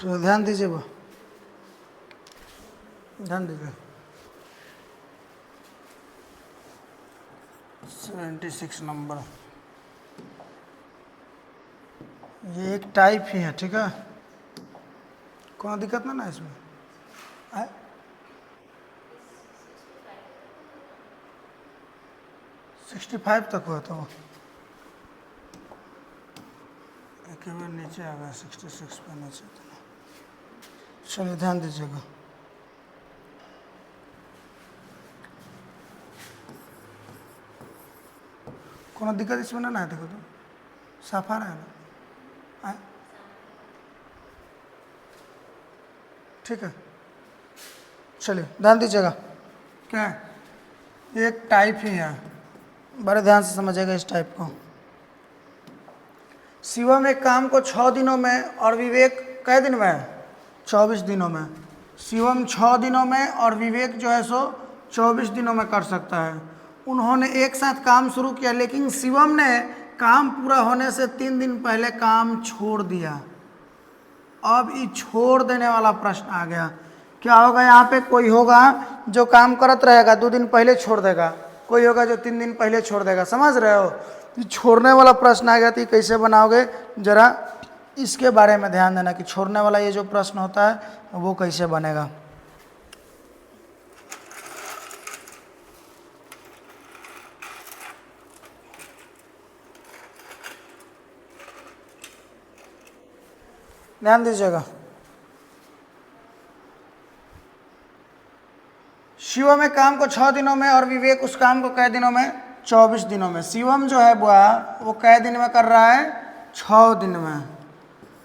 तो ध्यान दीजिए वो, ध्यान दीजिए। 76 नंबर, ये एक टाइप ही है, ठीक है, कोई दिक्कत ना इसमें। 65 तक हुआ था वो, एक बार नीचे आ गया 66 पे नीचे था। चलिए ध्यान दीजिएगा। कोनो दिक्कत इसमें ना है, देखो तो साफ आ रहा है ना, ठीक है। चलिए ध्यान दीजिएगा, क्या है, एक टाइप ही है, बड़े ध्यान से समझिएगा इस टाइप को। शिवम एक काम को 6 दिनों में और विवेक कै दिन में, 24 दिनों में। शिवम 6 दिनों में और विवेक जो है सो 24 दिनों में कर सकता है। उन्होंने एक साथ काम शुरू किया, लेकिन शिवम ने काम पूरा होने से 3 दिन पहले काम छोड़ दिया। अब ये छोड़ देने वाला प्रश्न आ गया। क्या होगा यहाँ पे, कोई होगा जो काम करत रहेगा 2 दिन पहले छोड़ देगा, कोई होगा जो 3 दिन पहले छोड़ देगा, समझ रहे हो। ये छोड़ने वाला प्रश्न आ गया तो कैसे बनाओगे, जरा इसके बारे में ध्यान देना कि छोड़ने वाला ये जो प्रश्न होता है वो कैसे बनेगा। ध्यान दीजिएगा। शिवम एक काम को 6 दिनों में और विवेक उस काम को कै दिनों में, 24 दिनों में। शिवम जो है बुआ वो कै दिन में कर रहा है, 6 दिन में।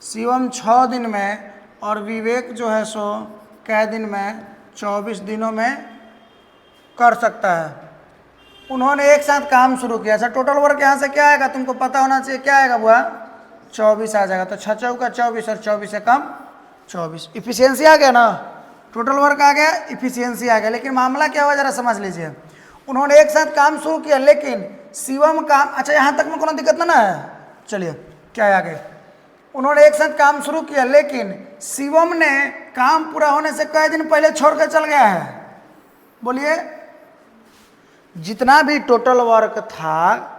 शिवम 6 दिन में और विवेक जो है सो कै दिन में, 24 दिनों में कर सकता है। उन्होंने एक साथ काम शुरू किया। अच्छा, टोटल वर्क यहाँ से क्या आएगा, तुमको पता होना चाहिए, क्या आएगा बुआ, 24 आ जाएगा। तो 6 चौका 24 और 24 से कम 24, इफिशियंसी आ गया ना, टोटल वर्क आ गया, इफिशियंसी आ गया। लेकिन मामला क्या हुआ जरा समझ लीजिए। उन्होंने एक साथ काम शुरू किया, लेकिन शिवम काम, अच्छा यहाँ तक में कोनो दिक्कत ना है। चलिए क्या है आगे, उन्होंने एक साथ काम शुरू किया, लेकिन शिवम ने काम पूरा होने से कई दिन पहले छोड़ कर चल गया है। बोलिए, जितना भी टोटल वर्क था,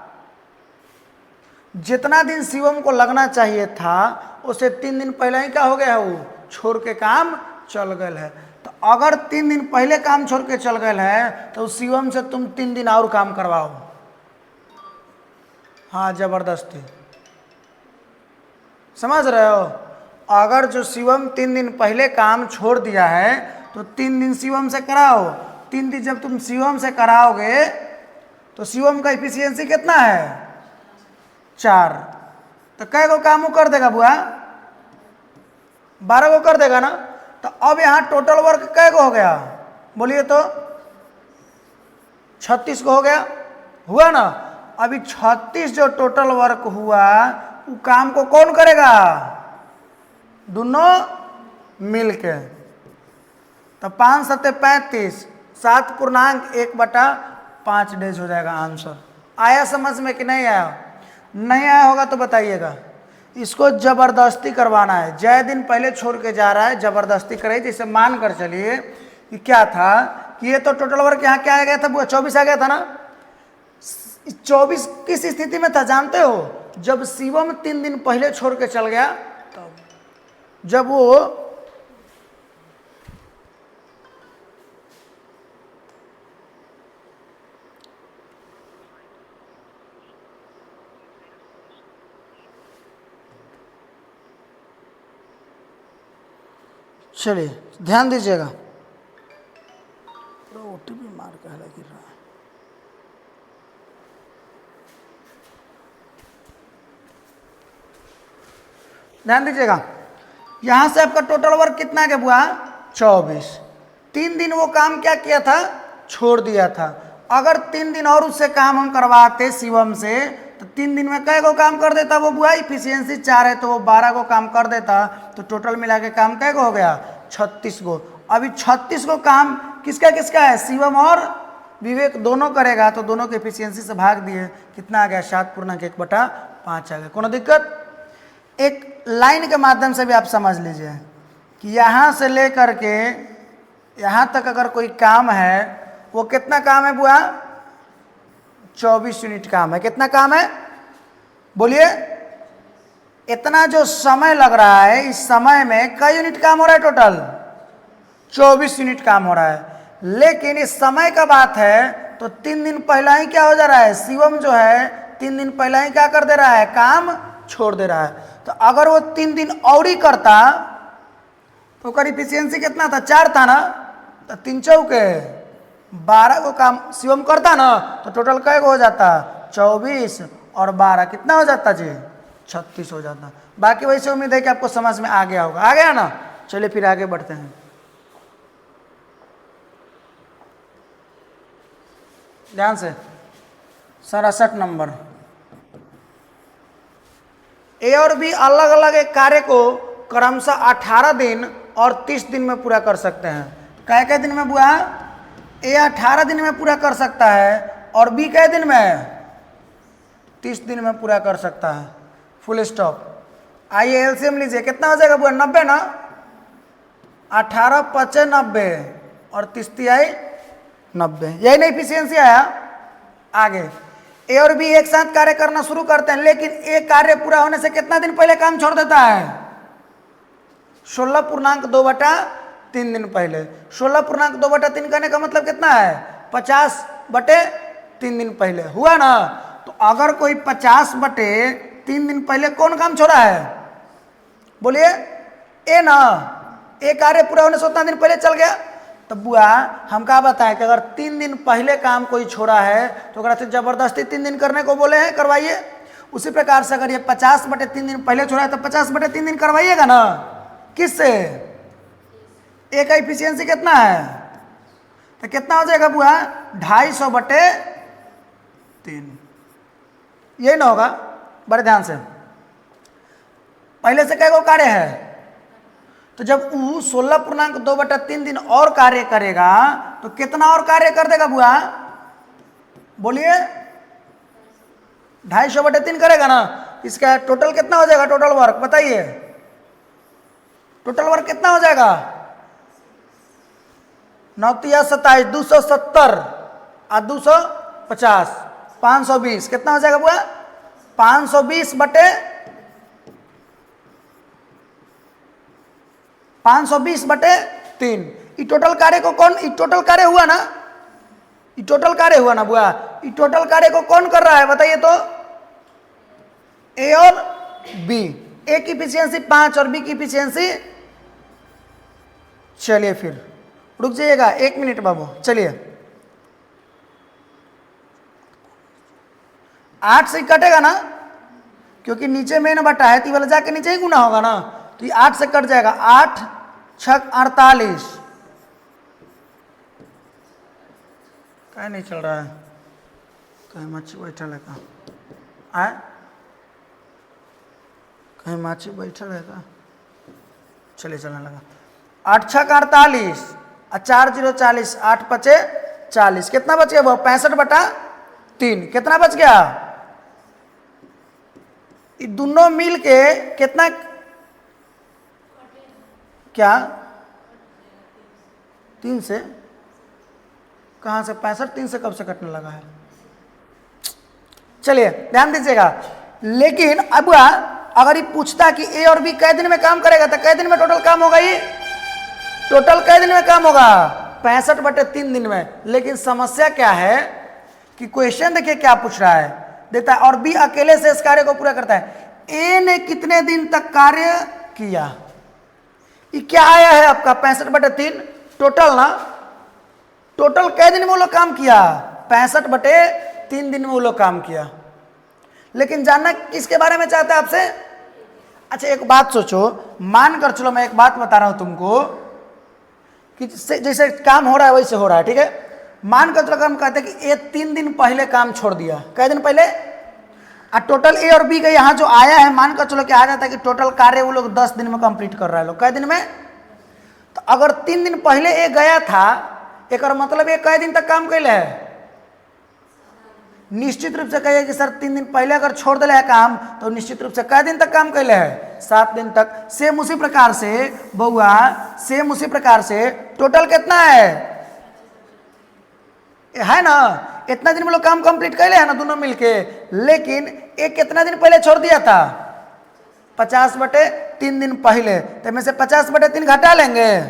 जितना दिन शिवम को लगना चाहिए था, उसे 3 दिन पहले ही क्या हो गया है, वो छोड़ के काम चल गए है। तो अगर 3 दिन पहले काम छोड़ के चल गए है तो शिवम से तुम 3 दिन और काम करवाओ, हाँ जबरदस्ती, समझ रहे हो। अगर जो शिवम 3 दिन पहले काम छोड़ दिया है तो 3 दिन शिवम से कराओ। 3 दिन जब तुम शिवम से कराओगे तो शिवम का इफिशियंसी कितना है, 4। तो कै गो काम वो कर देगा बुआ, 12 गो कर देगा ना। तो अब यहाँ टोटल वर्क कै गो हो गया, बोलिए तो 36 को हो गया, हुआ ना। अभी 36 जो टोटल वर्क हुआ, वो काम को कौन करेगा, दोनों मिलके। तो 5 7 35, 7.1/5 डेज हो जाएगा आंसर। आया समझ में कि नहीं आया, नहीं आया होगा तो बताइएगा। इसको जबरदस्ती करवाना है, जय दिन पहले छोड़ के जा रहा है, जबरदस्ती करे। जैसे मान कर चलिए कि क्या था कि ये तो टोटल वर्क यहाँ क्या आ गया था, 24 आ गया था ना। 24 किस स्थिति में था जानते हो, जब शिवम 3 दिन पहले छोड़ के चल गया, तब जब वो चलिए ध्यान दीजिएगा, ओटीपी मार के गिर रहा है। ध्यान दीजिएगा, यहां से आपका टोटल वर्क कितना है बुआ, 24। 3 दिन वो काम क्या किया था, छोड़ दिया था। अगर 3 दिन और उससे काम हम करवाते शिवम से तो 3 दिन में कै गो काम कर देता वो बुआ, इफिशियंसी 4 है तो वो 12 गो काम कर देता। तो टोटल मिला के काम कै गो हो गया, 36 गो। अभी 36 गो काम किसका किसका है, शिवम और विवेक दोनों करेगा। तो दोनों के इफिशियंसी से भाग दिए, कितना आ गया, 7.1/5 आ गया। कोनो दिक्कत, एक लाइन के माध्यम से भी आप समझ लीजिए। कि यहाँ से लेकर के यहाँ तक अगर कोई काम है, वो कितना काम है बुआ? 24 यूनिट काम है। कितना काम है बोलिए? इतना जो समय लग रहा है, इस समय में कई यूनिट काम हो रहा है? टोटल 24 यूनिट काम हो रहा है। लेकिन इस समय का बात है तो 3 दिन पहला ही क्या हो जा रहा है? शिवम जो है 3 दिन पहला ही क्या कर दे रहा है? काम छोड़ दे रहा है। तो अगर वो 3 दिन और ही करता तो उसका इफिशियंसी कितना था? 4 था ना, तो 3 चौके 12 को काम शिवम करता ना, तो टोटल कै को हो जाता? 24 और 12 कितना हो जाता जी? 36 हो जाता। बाकी वैसे उम्मीद है कि आपको समझ में आ गया होगा। आ गया ना? चलिए फिर आगे बढ़ते हैं। ध्यान से 67 नंबर। ए और बी अलग अलग एक कार्य को क्रमशः 18 दिन और 30 दिन में पूरा कर सकते हैं। कै दिन में बुआ? ए 18 दिन में पूरा कर सकता है और बी कै दिन में? 30 दिन में पूरा कर सकता है। Full stop. आइए एलसीएम लीजिए, कितना हो जाएगा बुआ? 90 ना। 18 5 90 और 30 आई 90। यही नहीं इफिशियंसी आया। आगे ए और बी एक साथ कार्य करना शुरू करते हैं, लेकिन एक कार्य पूरा होने से कितना दिन पहले काम छोड़ देता है? 16.2/3 दिन पहले। 16.2/3 करने का मतलब कितना है? 50/3 दिन पहले। हुआ ना? तो अगर कोई 50/3 दिन पहले कौन काम छोड़ा है? बोलिए ए ना। ए कार्य पूरा होने से उतना दिन पहले चल गया। तो बुआ हम क्या बताएं कि अगर 3 दिन पहले काम कोई छोड़ा है तो अगर से जबरदस्ती 3 दिन करने को बोले हैं, करवाइए। उसी प्रकार से अगर ये 50/3 दिन पहले छोड़ा है तो 50/3 दिन करवाइएगा ना। किससे? ए का इफिशियंसी कितना है? तो कितना हो जाएगा बुआ? 250/3। यही ना होगा? बड़े ध्यान से। पहले से कै गो कार्य है? तो जब वो 16.2/3 दिन और कार्य करेगा तो कितना और कार्य कर देगा बुआ? बोलिए 250/3 करेगा ना। इसका टोटल कितना हो जाएगा? टोटल वर्क बताइए। टोटल वर्क कितना हो जाएगा? 9 27 270 और 250 520। कितना हो जाएगा बुआ? 520/3। ये टोटल कार्य को कौन? ये टोटल कार्य हुआ ना? ये टोटल कार्य हुआ ना बुआ? ये टोटल कार्य को कौन कर रहा है बताइए तो? ए और बी। ए की इफिशियंसी 5 और बी की इफिशियंसी, चलिए फिर रुक जाइएगा 1 मिनट बाबू। चलिए 8 से कटेगा ना, क्योंकि नीचे में ना बटा है, तो वाला जाके नीचे ही गुना होगा ना। तो ये 8 से कट जाएगा। 8 6 48। क्या नहीं चल रहा है? कहीं मच्छी बैठा लगा आए? कहीं मच्छी बैठा रहेगा? चलिए चलने लगा। 8 6 48 और 4 0 40। 8 5 40। कितना बच गया वो? 65/3। कितना बच गया? ये दोनों मिल के कितना? क्या 3 से? कहाँ से 65? 3 से कब से कटने लगा है? चलिए ध्यान दीजिएगा। लेकिन अब अगर ये पूछता कि ए और बी कै दिन में काम करेगा तो कै दिन में टोटल काम होगा? ये टोटल कै दिन में काम होगा? 65/3 दिन में। लेकिन समस्या क्या है कि क्वेश्चन देखिए क्या पूछ रहा है। देता है और बी अकेले से इस कार्य को पूरा करता है। ए ने कितने दिन तक कार्य किया? ये क्या आया है आपका? 65/3 टोटल ना। टोटल कै दिन में वो लोग काम किया? 65/3 दिन में वो लोग काम किया। लेकिन जानना किसके बारे में चाहता है आपसे? अच्छा एक बात सोचो, मान कर चलो मैं एक बात बता रहा हूं तुमको कि जैसे काम हो रहा है वैसे हो रहा है, ठीक है? मान कर चलो हम कहते हैं कि ए 3 दिन पहले काम छोड़ दिया। कै दिन पहले? और टोटल ए और बी का यहाँ जो आया है, मान कर चलो कि आ जाता है कि टोटल कार्य वो लोग 10 दिन में कंप्लीट कर रहा है। लोग कै दिन में? तो अगर 3 दिन पहले ए गया था, एक मतलब ये कै दिन तक काम कैले है? निश्चित रूप से कहिए कि सर 3 दिन पहले अगर छोड़ दिले है काम तो निश्चित रूप से कै दिन तक काम कैले है, 7 दिन तक। सेम उसी प्रकार से बउआ, सेम उसी प्रकार से टोटल कितना है ना, इतना दिन में लोग काम कंप्लीट कैले है ना दोनों मिलके, लेकिन एक कितना दिन पहले छोड़ दिया था, 50/3 दिन पहले, तो में से 50/3 घटा लेंगे,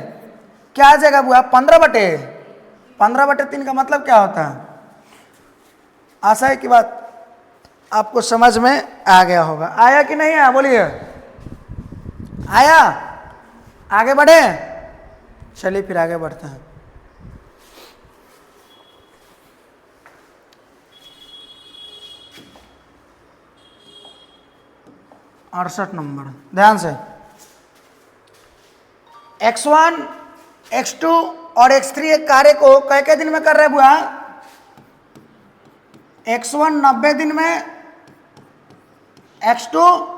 क्या आ जाएगा बुआ, 15/3 का मतलब क्या होता है। आशा है कि बात आपको समझ में आ गया होगा। आया कि नहीं आया, बोलिए आया। आगे बढ़े, चलिए फिर आगे बढ़ते हैं। अड़सठ नंबर, ध्यान से। x1, x2 और x3 एक कार्य को कै दिन में कर रहे बुआ, x1 90 दिन में, x2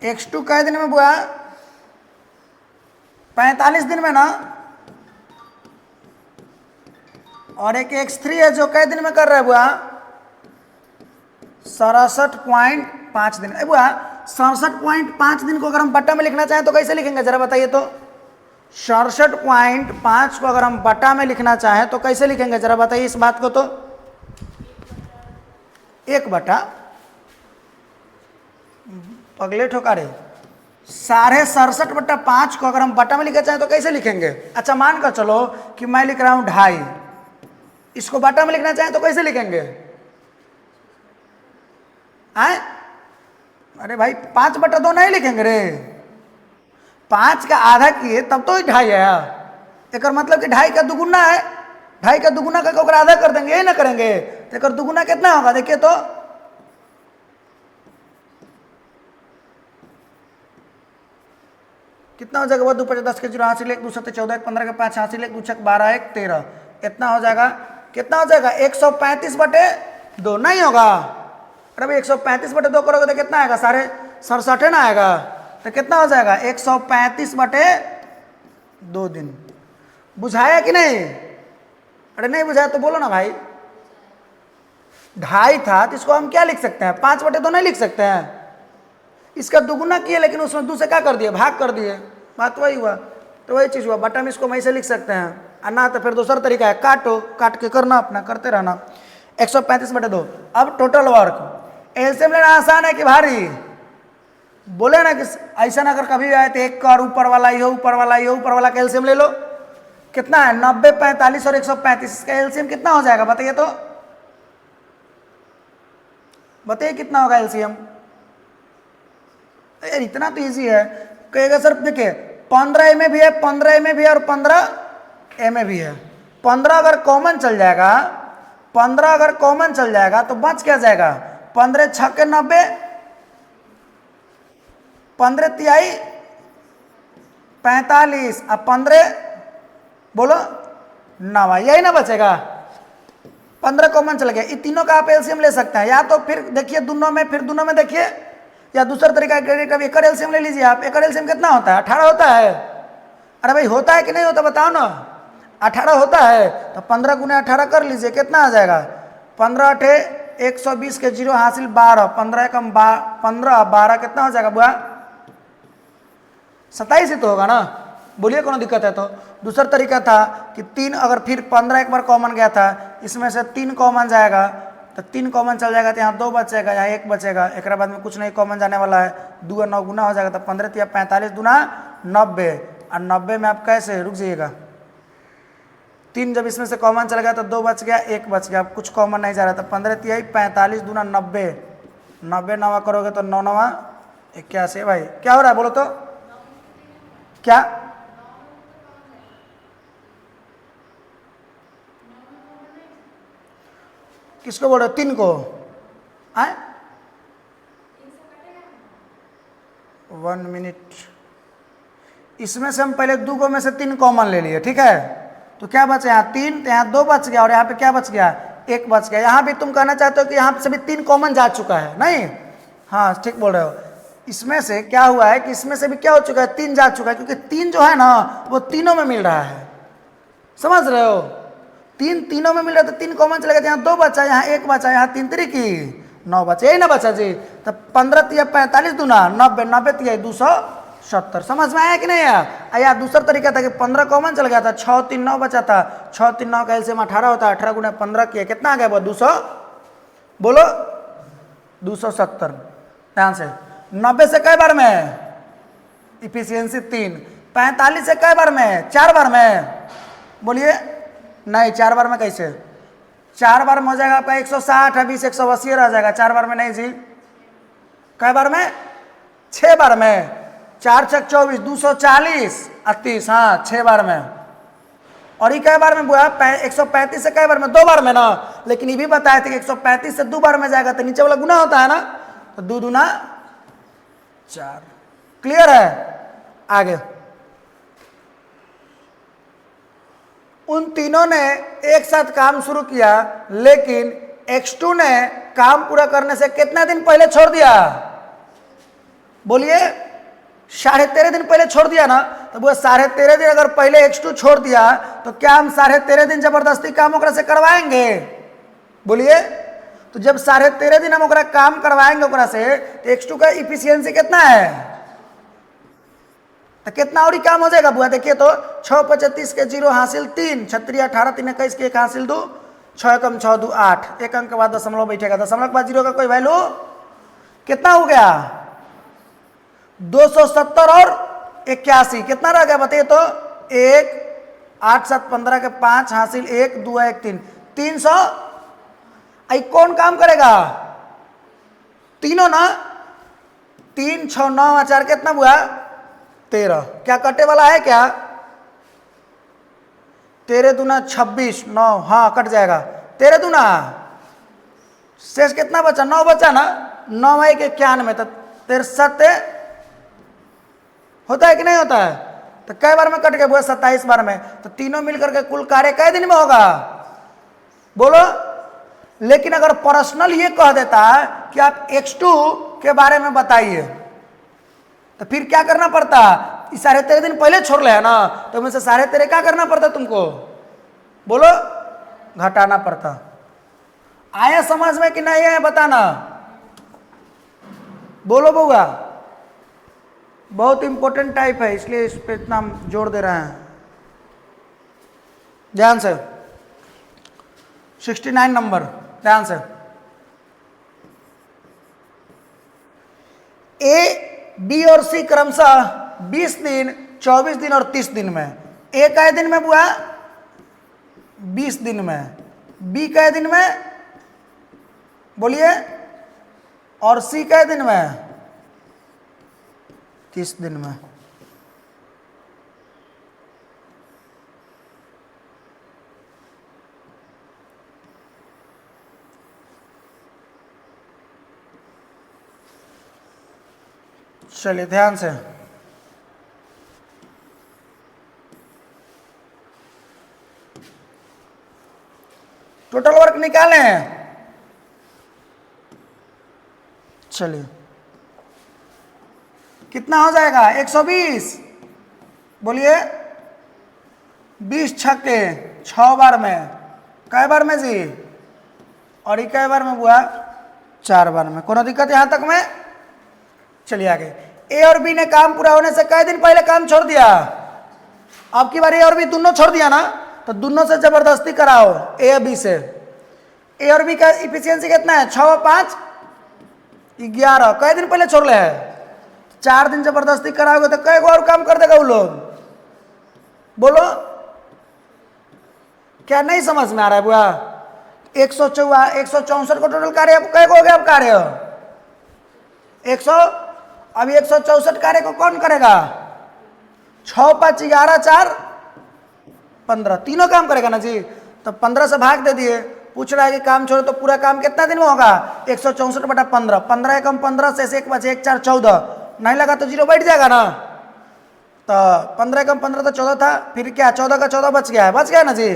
x2 कै दिन में बुआ, 45 दिन में ना, और एक x3 है जो कै दिन में कर रहे हैं बुआ, 67.5 दिन। बुआ 67.5 दिन को अगर हम बट्टा में लिखना चाहें तो कैसे लिखेंगे जरा बताइए तो, 67.5 को अगर हम बट्टा में लिखना चाहें तो कैसे लिखेंगे जरा बताइए इस बात को तो, 1/, पगले ठोकारे, 67.5 को अगर हम बट्टा में लिखना चाहें तो कैसे लिखेंगे। अच्छा मान कर चलो कि मैं लिख रहा हूं 2.5, इसको बट्टा में लिखना चाहें तो कैसे लिखेंगे, आए? अरे भाई 5/2 नहीं लिखेंगे रे, 5 का आधा किए तब तो 2.5 है, एक मतलब कि 2.5 का दुगुना है, 2.5 का दुगुना करके ओकरा आधा कर देंगे, यही ना करेंगे, तो एक दुगुना कितना होगा देखिए तो, कितना हो जाएगा, 2 5 10 के 0 हासिल 1 2 7 14 1 15 के 5 हासिल 1 2 6 12 1 13, इतना हो जाएगा, कितना हो जाएगा 135/2 नहीं होगा। अरे भाई 135/2 करोगे तो कितना आएगा, 67.5 ना आएगा, तो कितना हो जाएगा 135/2 दिन। बुझाया कि नहीं? अरे नहीं बुझाया तो बोलो ना भाई। 2.5 था तो इसको हम क्या लिख सकते हैं, 5/2 नहीं लिख सकते हैं, इसका दुगुना किए लेकिन उसमें 2 से क्या कर दिए, भाग कर दिए, बात वही हुआ। तो वही चीज़ हुआ, बट्टा में इसको मैं ऐसे लिख सकते हैं, और ना तो फिर दूसरा तरीका है, काटो, काट के करना अपना, करते रहना। 135/2। अब टोटल वर्क एलसीएम लेना आसान है कि भारी, बोले ना कि ऐसा ना अगर कभी आए तो एक कर ऊपर वाला ये ऊपर वाला ये ऊपर वाला का एलसीएम ले लो, कितना है 90 45 और 135, इसका एलसीएम कितना हो जाएगा बताइए तो, बताइए कितना होगा एलसीएम। यार इतना तो इजी है, कहेगा सर देखिए 15 में भी है, 15 में भी है और 15 में भी है, 15 अगर कॉमन चल जाएगा, 15 अगर कॉमन चल जाएगा तो बच क्या जाएगा, 15 6 90, 15 तिहाई 45, अब 15 बोलो 9, यही ना बचेगा, 15 कॉमन चल गया। इन तीनों का आप एलसीएम ले सकते हैं, या तो फिर देखिए दोनों में, फिर दोनों में देखिए, या दूसरा तरीका क्रेडिट, अब एक एलसीएम ले लीजिए आप, एक एलसीएम कितना होता है 18 होता है। अरे भाई होता है कि नहीं होता बताओ ना, 18 होता है, तो 15 × 18 कर लीजिए, कितना आ जाएगा, 15 8 120 के 0 हासिल 12, 15 कम 15 12 कितना हो जाएगा बुआ, 27 ही तो होगा ना, बोलिए कौन दिक्कत है। तो दूसरा तरीका था कि 3, अगर फिर 15 एक बार कॉमन गया था, इसमें से 3 कॉमन जाएगा, तो 3 कॉमन चल जाएगा तो यहाँ 2 बचेगा, यहाँ 1 बचेगा, एक बाद में कुछ नहीं कॉमन जाने वाला है, 2 और 9 गुना हो जाएगा, तो 15 तिया 45 दूना 90, और 90 में आप कैसे रुक जाइएगा, 3 जब इसमें से कॉमन चल गया तो 2 बच गया, 1 बच गया, अब कुछ कॉमन नहीं जा रहा, तो 15 तिहाई 45 दूना 90, 90 9 करोगे तो 9 9 81। भाई क्या हो रहा है बोलो तो, क्या किसको बोल रहे हो, 3 को आए, 1 मिनट, इसमें से हम पहले 2 को में से 3 कॉमन ले लिए, ठीक है, तो क्या बचा यहाँ 3, तो यहाँ 2 बच गया, और यहाँ पे क्या बच गया 1 बच गया। यहाँ भी तुम कहना चाहते हो कि यहाँ से भी 3 कॉमन जा चुका है, नहीं हाँ ठीक बोल रहे हो। इसमें से क्या हुआ है कि इसमें से भी क्या हो चुका है, 3 जा चुका है, क्योंकि 3 जो है ना वो तीनों में मिल रहा है, समझ रहे हो। 3 तीनों में मिल रहा है तो 3 कॉमन चलेगा, यहाँ 2 बचा, यहाँ 1 बचा, यहाँ 3 3 की 9 बचा, यही ना बचा जी। तो 15 तिया 45 दूना 90, 90 तिया 270। समझ में आया कि नहीं आया। या दूसरा तरीका था कि 15 कॉमन चल गया था, 6 3 9 बचा था, 6 3 9 का एलसीएम 18 होता है, 18 गुना 15 किया कितना आ गया वो 200, बोलो 270। ध्यान से 90 से कई बार में इफिशियंसी 3, 45 से कई बार में 4 बार में, बोलिए नहीं 4 बार में कैसे, 4 बार में हो जाएगा आपका 160 है, 20 180 रह जाएगा, 4 बार में नहीं जी। कई बार में 6 बार में, 4 छक 24 240 30, हाँ 6 बार में। और ये कई बार में बुआ 135 से कई बार में 2 बार में ना, लेकिन ये भी बताए थे कि 135 से 2 बार में जाएगा तो नीचे वाला गुना होता है ना, तो 2 दूना 4। क्लियर है। आगे उन तीनों ने एक साथ काम शुरू किया, लेकिन X2 ने काम पूरा करने से कितना दिन पहले छोड़ दिया, बोलिए 13.5 दिन पहले छोड़ दिया ना। तो वो 13.5 दिन अगर पहले X2 छोड़ दिया तो क्या हम 13.5 दिन जबरदस्ती काम ओकरा से करवाएंगे, बोलिए। तो जब 13.5 दिन हम ओकरा काम करवाएंगे ओकरा से, तो X2 का इफिशियंसी कितना है, तो कितना और ही काम हो जाएगा बुआ। देखिए तो 6 25 के 0 हासिल 3, 36 18 3 21 के 1 हासिल 2, 6 कम 6 2 8, 1 अंक के बाद दशमलव बैठेगा, दशमलव के बाद 0 का कोई वैल्यू, कितना हो गया 270 और 81, कितना रह गया बताइए तो 1 8 7 15 के 5 हासिल 1 2 1 3, 300। आई कौन काम करेगा, तीनों ना, 3 6 9 4 कितना हुआ 13, क्या कटे वाला है क्या, 13 दूना 26 9, हाँ कट जाएगा, 13 दूना शेष कितना बचा 9 बचा ना, 9 है 91, तो 63 होता है कि नहीं होता है। तो कई बार में कट गया बुआ 27 बार में, तो तीनों मिलकर के कुल कार्य कई दिन में होगा, बोलो। लेकिन अगर पर्सनल ये कह देता है कि आप X2 के बारे में बताइए, तो फिर क्या करना पड़ता, 13.5 दिन पहले छोड़ ले है ना, तो में से 13.5 क्या करना पड़ता तुमको, बोलो घटाना पड़ता। आया समझ में कि नहीं आया बताना, बोलो बउआ। बहुत इंपॉर्टेंट टाइप है, इसलिए इस पे इतना हम जोर दे रहे हैं, ध्यान से। 69 नंबर, ध्यान से। ए बी और सी क्रमशः 20 दिन 24 दिन और 30 दिन में, ए कै दिन में बुआ 20 दिन में, बी कै दिन में बोलिए, और सी कै दिन में 30 दिन में। चलिए ध्यान से, टोटल वर्क निकालें। चलिए कितना हो जाएगा 120, बोलिए 20 छक्के 6 बार में, कै बार में जी, और कै बार में बुआ 4 बार में। कोनो दिक्कत यहाँ तक में। चलिए आगे, ए और बी ने काम पूरा होने से कई दिन पहले काम छोड़ दिया, अब की बार ए और बी दोनों छोड़ दिया ना, तो दोनों से जबरदस्ती कराओ, ए और बी से। ए और बी का इफिशियंसी कितना है 6 5 11, कई दिन पहले छोड़ ले है, 4 दिन जबरदस्ती कराओगे तो कई और काम कर देगा वो लोग, बोलो। क्या नहीं समझ में आ रहा है बुआ। 164 को टोटल कार्य कई हो गया, अब कार्य 100, अभी 164 कार्य को कौन करेगा, 6 5 11 4 15, तीनों काम करेगा ना जी। तो 15 से भाग दे दिए, पूछ रहा है कि काम छोड़ो तो पूरा काम कितना दिन में होगा 164 बटा 15, 15 एकम 15 से 1 बचे 1 4 14, नहीं लगा तो 0 बैठ जाएगा ना। तो 15 एकम 15 तो 14 था, फिर क्या 14 का 14 बच गया है, बच गया ना जी।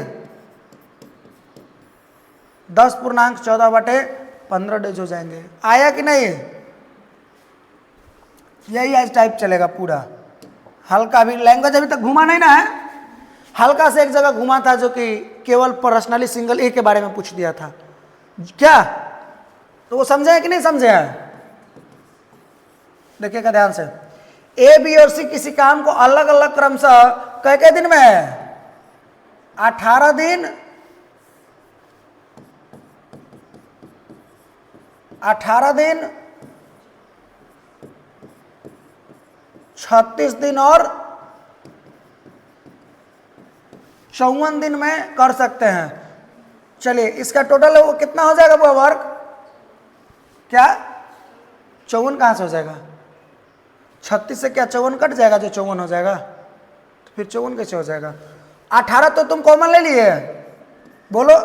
10 पूर्णांक 14 बटे 15 डेज हो जाएंगे, आया कि नहीं। यही आज टाइप चलेगा पूरा। हल्का भी लैंग्वेज अभी तक घुमा नहीं ना है, हल्का से एक जगह घुमा था जो कि केवल पर्सनली सिंगल ए के बारे में पूछ दिया था क्या, तो वो समझे कि नहीं समझे हैं? देखिएगा ध्यान से, ए बी और सी किसी काम को अलग अलग क्रमशः कै दिन में है, 18 दिन, 18 दिन, 36 दिन और 54 दिन में कर सकते हैं। चलिए इसका टोटल वो कितना हो जाएगा वो वर्क, क्या 54 कहाँ से हो जाएगा? 36 से क्या 54 कट जाएगा जो 54 हो जाएगा, तो फिर 54 कैसे हो जाएगा? 18 तो तुम कॉमन ले लिए, बोलो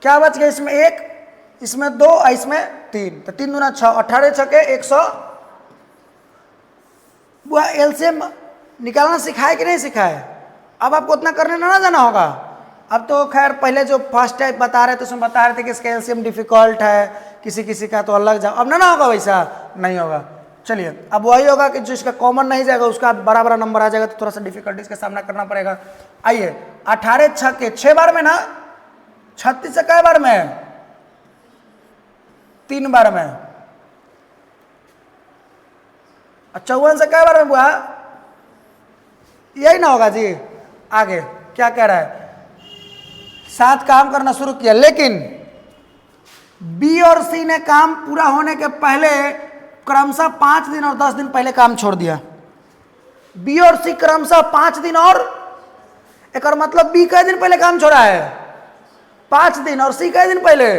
क्या बच गया इसमें? 1, इसमें 2 और इसमें 3, तो 3 दूना 6, 18 छके 100। वो एलसीएम निकालना सिखाए कि नहीं सिखाए? अब आपको उतना करने ना जाना होगा। अब तो खैर पहले जो फर्स्ट टाइप बता रहे थे उसमें बता रहे थे कि इसका एलसीएम डिफिकल्ट है, किसी किसी का तो अलग जाओ, अब ना होगा, वैसा नहीं होगा। चलिए अब वही होगा कि जो इसका कॉमन नहीं जाएगा उसका बड़ा बड़ा नंबर आ जाएगा, तो थोड़ा सा डिफिकल्टीज का सामना करना पड़ेगा। आइए 18 छक्के 6 बार में ना, 36 से कै बार में? 3 बार में, 54 से कै बार में बुआ? यही ना होगा जी। आगे क्या कह रहा है? 7 काम करना शुरू किया, लेकिन बी और सी ने काम पूरा होने के पहले क्रमशः 5 दिन और 10 दिन पहले काम छोड़ दिया। बी और सी क्रमशः 5 दिन और, एक और मतलब बी कई दिन पहले काम छोड़ा है? 5 दिन, और सी कई दिन पहले?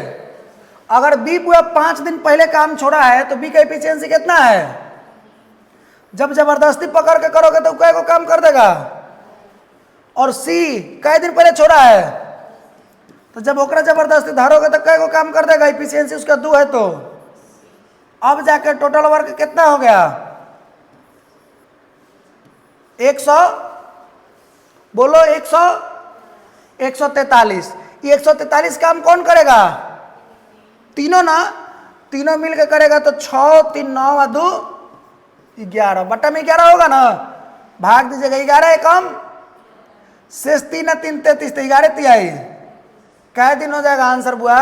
अगर बी पूरा 5 दिन पहले काम छोड़ा है तो बी का एफिशिएंसी कितना है? जब जबरदस्ती पकड़ के करोगे तो कै को काम कर देगा, और सी कई दिन पहले छोड़ा है तो जब ओकरा जबरदस्ती धरोगे तो कै को काम कर देगा, एफिशिएंसी उसका 2 है। तो अब जाकर टोटल वर्क कितना हो गया? 100, बोलो 100, 143। ये 143 काम कौन करेगा? तीनों ना, तीनों मिलकर करेगा, तो 6 3 9 और 2 11, बट्टा में 11 होगा ना, भाग दीजिएगा 11 कम शेष 3 है 3 33, तो 11 तिहाई कै दिन हो जाएगा आंसर बुआ?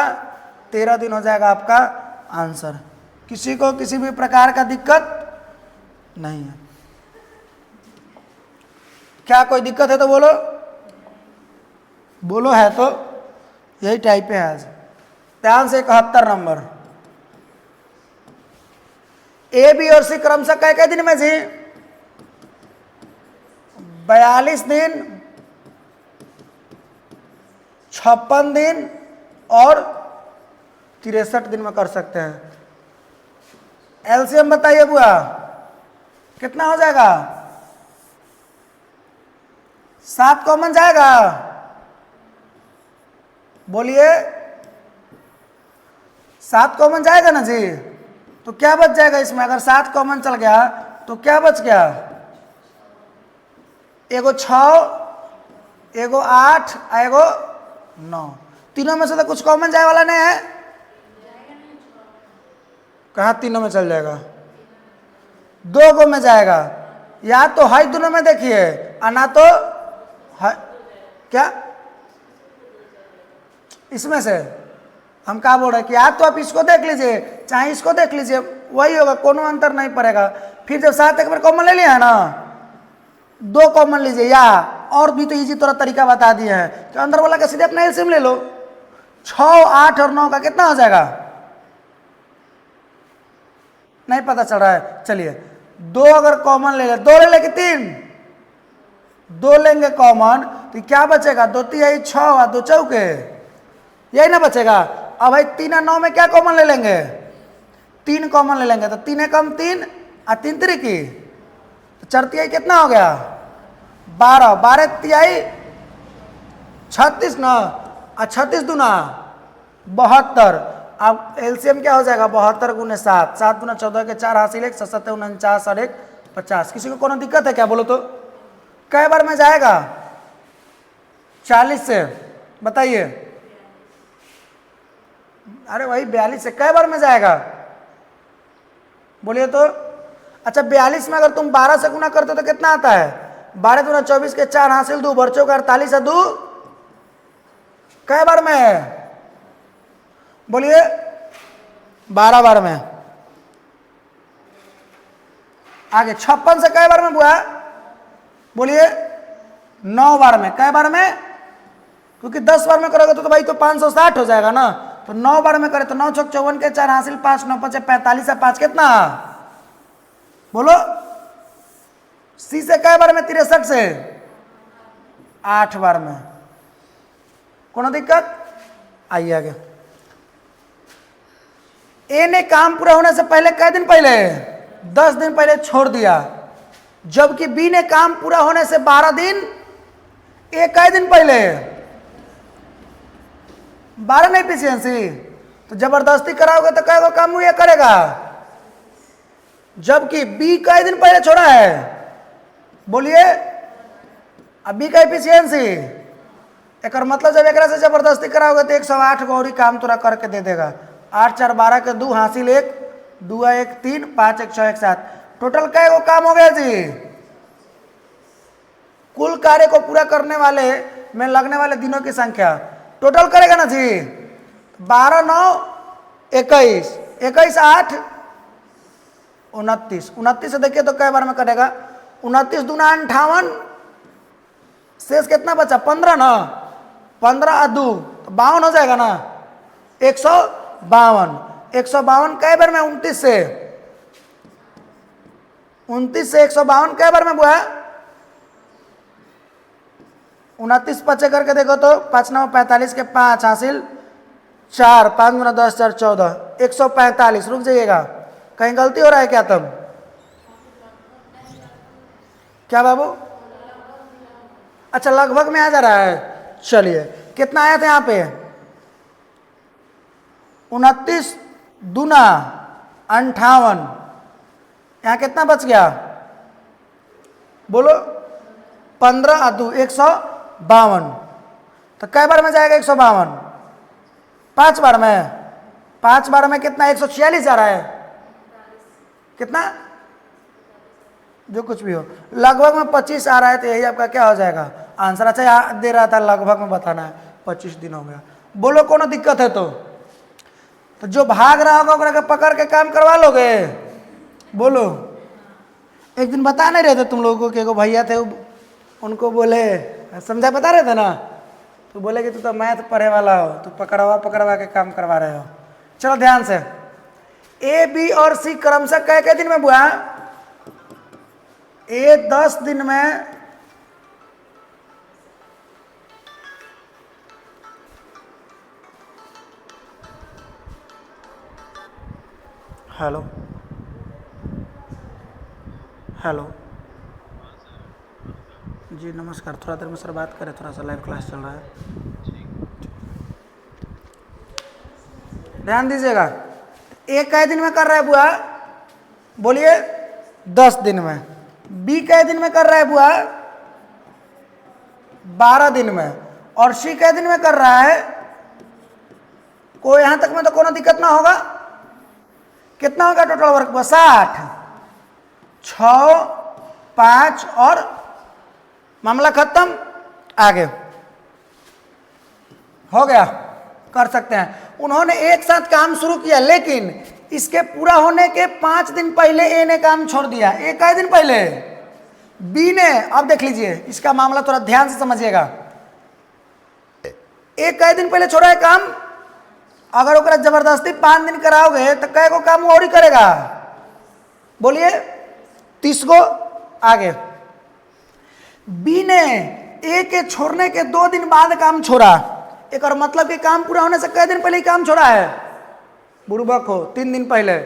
13 दिन हो जाएगा आपका आंसर। किसी को किसी भी प्रकार का दिक्कत नहीं है? क्या कोई दिक्कत है तो बोलो, बोलो है तो यही टाइप है आज। ध्यान से 71 नंबर, ए बी और सी क्रमशः कै दिन में जी? 42 दिन, 56 दिन और 63 दिन में कर सकते हैं। एलसीएम बताइए बुआ कितना हो जाएगा? 7 कॉमन जाएगा, बोलिए 7 कॉमन जाएगा ना जी? तो क्या बच जाएगा इसमें? अगर 7 कॉमन चल गया तो क्या बच गया? एगो 6, एगो 8, एगो 9, तीनों में से तो कुछ कॉमन जाए वाला नहीं है। कहाँ तीनों में चल जाएगा? 2 गो में जाएगा, या तो हाई दोनों में देखिए, और ना तो हाई, क्या इसमें से हम क्या बोल रहे हैं कि या तो आप इसको देख लीजिए चाहे इसको देख लीजिए, वही होगा, कोनो अंतर नहीं पड़ेगा। फिर जब 7 एक बार कॉमन ले लिया है ना, 2 कॉमन लीजिए, या और भी तो इजी थोड़ा तरीका बता दिए हैं कि अंदर वाला का सीधे अपना एलसीएम ले लो। 6 8 और 9 का कितना हो जाएगा? नहीं पता चल रहा है? चलिए 2 अगर कॉमन ले ले, 2 ले लेके 3, 2 लेंगे कॉमन तो क्या बचेगा? 2 तिहाई 6 और 2 चौके, यही ना बचेगा। अब भाई 3 और 9 में क्या कॉमन ले लेंगे? 3 कॉमन ले लेंगे, तो 3 कम 3 और 3 3 तो 4 तिहाई कितना हो गया? 12, 12 तिहाई 36 ना, और 36 दूना 72। अब एलसीएम क्या हो जाएगा? 72 गुने 7, 7 गुना 14 के 4 हासिल 1, 7 7 49 और 1 50। किसी को कोनो दिक्कत है क्या? बोलो तो कै बार में जाएगा? 40 से बताइए। अरे वही 42 से कै बार में जाएगा? बोलिए तो। अच्छा 42 में अगर तुम 12 से गुना करते हो तो कितना आता है? 12 दूना 24 के 4 हासिल 2 बच्चों का 48 है 2 कै बार में है? बोलिए 12 बार में। आगे 56 से कै बार में बुआ? बोलिए 9 बार में। कै बार में? क्योंकि 10 बार में करोगे तो भाई तो 560 हो जाएगा ना, तो 9 बार में करे तो 9 चौक 54 के 4 हासिल 5 9 5 45 है 5 कितना? बोलो सी से कै बार में? 63 से 8 बार में। कोनो दिक्कत? आइए आगे। ए ने काम पूरा होने से पहले कै दिन पहले? 10 दिन पहले छोड़ दिया, जबकि बी ने काम पूरा होने से 12 दिन, ए कै दिन पहले? 12 नहीं एफिशिएंसी, तो जबरदस्ती कराओगे तो कै गो काम ये करेगा? जबकि बी कै दिन पहले छोड़ा है? बोलिए अब बी का एफिशिएंसी, एक मतलब जब एक से जबरदस्ती कराओगे तो 108 गो और काम तोरा करके दे देगा। 8 4 12 के 2 हासिल 1 2 1 3 5 1 6 1 7 टोटल कै गो काम हो गया जी? कुल कार्य को पूरा करने वाले में लगने वाले दिनों की संख्या टोटल करेगा ना जी? 12 9 21 21 8 29 29 से देखिए तो कै बार में कटेगा? 29 दूना 58, शेष कितना बचा? 15 ना, 15 2 52 हो जाएगा ना, 152 152 कै बार में? 29 से 152 कै बार में बुआ? 29 पचे करके देखो तो 5 9 45 के 5 हासिल 4 5 गुना 10 4 14 145। रुक जाइएगा, कहीं गलती हो रहा है क्या तुम? क्या बाबू? अच्छा लगभग में आ जा रहा है। चलिए कितना आया था यहाँ पे? 29 दूना 58, यहाँ कितना बच गया? बोलो 15 2 152, तो कै बार में जाएगा 152? 5 बार में। 5 बार में कितना? 146 आ रहा है। कितना? जो कुछ भी हो, लगभग में 25 आ रहा है, तो यही आपका क्या हो जाएगा आंसर। अच्छा याद दे रहा था लगभग में बताना है, 25 दिन हो गया। बोलो कोनो दिक्कत है तो जो भाग रहा होगा ओकरा के पकड़ के काम करवा लोगे? बोलो। एक दिन बता नहीं रहे थे तुम लोगों को कि एगो भैया थे, उनको बोले समझा बता रहे थे ना, तो बोले कि तू तो मैथ पढ़े वाला हो, तू पकड़वा के काम करवा रहे हो। चलो ध्यान से, ए बी और सी क्रमशः कै दिन में बुआ? ए 10 दिन में, हेलो हेलो जी नमस्कार, थोड़ा देर में सर बात करें, थोड़ा सा लाइव क्लास चल रहा है, ध्यान दीजिएगा। ए कै दिन में कर रहा है बुआ? बोलिए 10 दिन में। बी कै दिन में कर रहा है बुआ? 12 दिन में। और सी कै दिन में कर रहा है? कोई यहां तक में तो कोनो दिक्कत ना होगा। कितना होगा टोटल वर्क? 60 6 5 और मामला खत्म। आगे हो गया, कर सकते हैं। उन्होंने एक साथ काम शुरू किया, लेकिन इसके पूरा होने के 5 दिन पहले ए ने काम छोड़ दिया। ए कै दिन पहले? बी ने। अब देख लीजिए इसका मामला, थोड़ा ध्यान से समझिएगा। ए कै दिन पहले छोड़ा है काम? अगर ओकरा जबरदस्ती 5 दिन कराओगे तो कै गो काम और ही करेगा? बोलिए 30 गो। आगे बी ने ए के छोड़ने के 2 दिन बाद काम छोड़ा, एक और मतलब कि काम पूरा होने से कै दिन पहले ही काम छोड़ा है? बुर्बक हो, 3 दिन पहले।